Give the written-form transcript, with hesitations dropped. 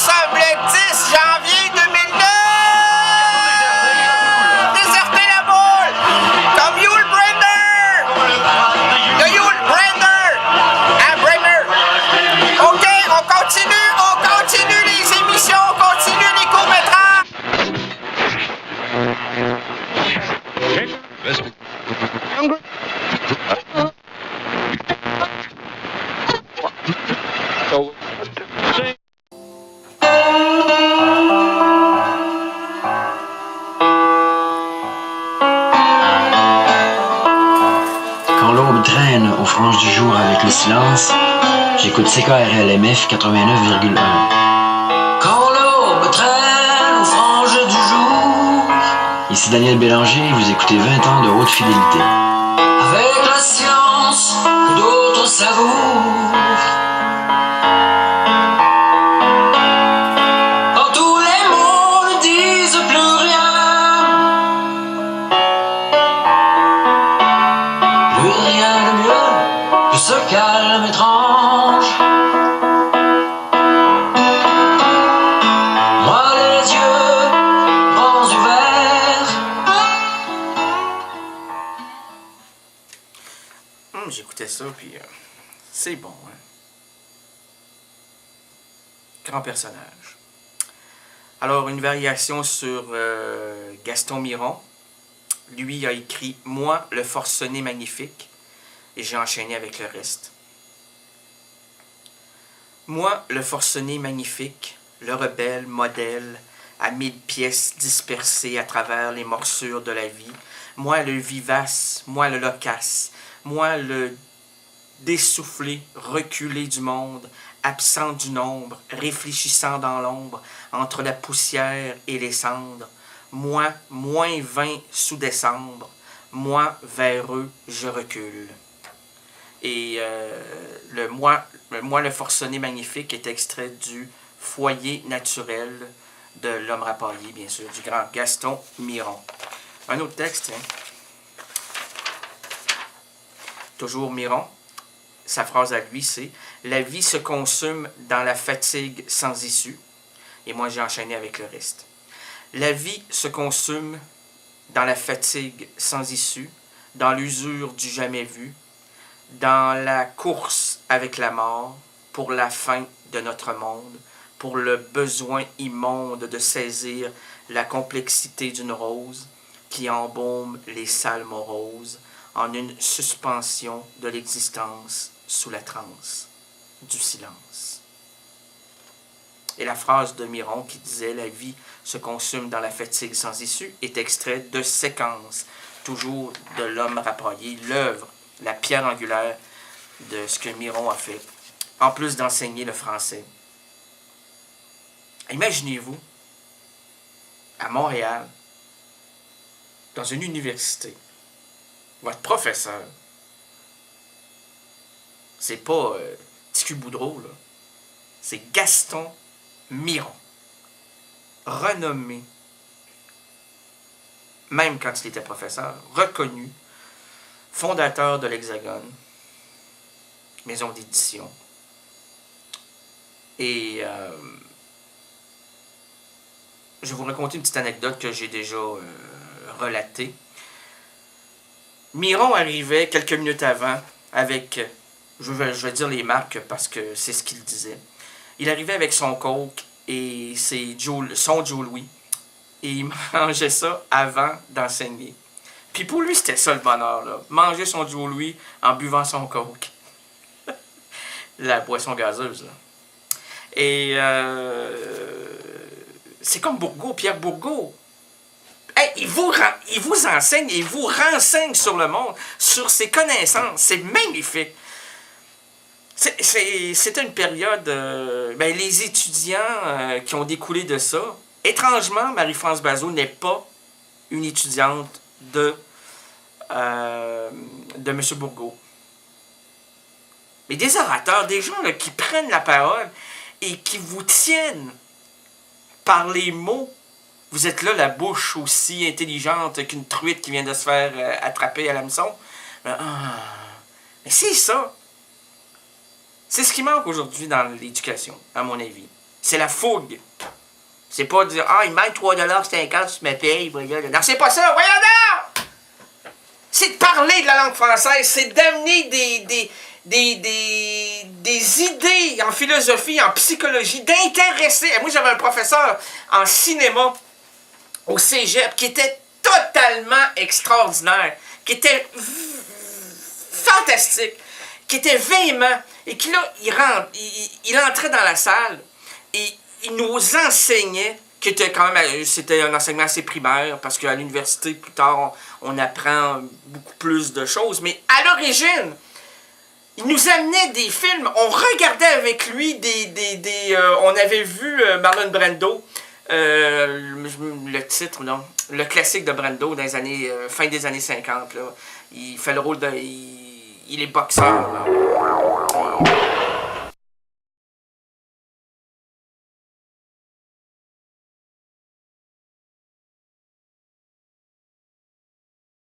sommes le 10 janvier 2009! Désertez la boule! Comme Yul Brynner! De Yul Brynner! À Brynner! OK, on continue les émissions, on continue les courts-métrages! Quand l'aube traîne aux franges du jour avec le silence, j'écoute CKRLMF 89,1. Quand l'aube traîne aux franges du jour. Ici Daniel Bélanger, vous écoutez 20 ans de haute fidélité. Avec la science que d'autres savourent. Quand tous les mots ne disent plus rien. Plus rien de mieux que ce calme étrange. Moi les yeux grands ouverts. J'écoutais ça, puis c'est bon, hein? Grand personnage. Alors, une variation sur Gaston Miron. Lui a écrit « Moi, le forcené magnifique » et j'ai enchaîné avec le reste. Moi, le forcené magnifique, le rebelle modèle, à 1000 pièces dispersées à travers les morsures de la vie. Moi, le vivace, moi, le loquace, moi, le dessoufflé, reculé du monde, absent du nombre, réfléchissant dans l'ombre, entre la poussière et les cendres. Moi, moins 20 sous décembre, moi, vers eux, je recule. Et le forcené magnifique est extrait du Foyer naturel de l'homme rapaillé, bien sûr, du grand Gaston Miron. Un autre texte, hein? Toujours Miron. Sa phrase à lui, c'est « La vie se consume dans la fatigue sans issue. » Et moi, j'ai enchaîné avec le reste. La vie se consume dans la fatigue sans issue, dans l'usure du jamais vu, dans la course avec la mort, pour la fin de notre monde, pour le besoin immonde de saisir la complexité d'une rose qui embaume les sales moroses en une suspension de l'existence sous la transe du silence. Et la phrase de Miron qui disait « La vie se consume dans la fatigue sans issue » est extrait de Séquence, toujours de l'homme rapaillé, l'œuvre, la pierre angulaire de ce que Miron a fait, en plus d'enseigner le français. Imaginez-vous, à Montréal, dans une université, votre professeur, c'est pas Ticu Boudreau, là. C'est Gaston Miron. Renommé, même quand il était professeur, reconnu, fondateur de l'Hexagone, maison d'édition. Et je vais vous raconter une petite anecdote que j'ai déjà relatée. Miron arrivait quelques minutes avant avec, je vais dire les marques parce que c'est ce qu'il disait. Il arrivait avec son coke et son Joe Louis. Et il mangeait ça avant d'enseigner. Puis pour lui, c'était ça le bonheur, là. Manger son Joe Louis en buvant son coke. La boisson gazeuse, là. Et c'est comme Bourgault, Pierre Bourgault. Hey, il vous enseigne, il vous renseigne sur le monde, sur ses connaissances. C'est magnifique. C'était une période... les étudiants qui ont découlé de ça, étrangement, Marie-France Bazot n'est pas une étudiante de M. Bourgault. Mais des orateurs, des gens là, qui prennent la parole et qui vous tiennent par les mots. Vous êtes là, la bouche aussi intelligente qu'une truite qui vient de se faire attraper à l'hameçon. Mais c'est ça. C'est ce qui manque aujourd'hui dans l'éducation, à mon avis. C'est la fougue. C'est pas de dire, ah, il manque 3,50 tu me payes. Non, c'est pas ça. Voyons donc! C'est de parler de la langue française. C'est d'amener des idées en philosophie, en psychologie, d'intéresser. Moi, j'avais un professeur en cinéma au cégep qui était totalement extraordinaire, qui était fantastique, qui était véhément, et qui là, il entrait dans la salle et il nous enseignait, qui était quand même, c'était un enseignement assez primaire, parce qu'à l'université, plus tard, on apprend beaucoup plus de choses, mais à l'origine, il nous amenait des films, on regardait avec lui on avait vu Marlon Brando, le titre, non, le classique de Brando dans les années, fin des années 50, là. Il fait le rôle de... Il est boxeur, là.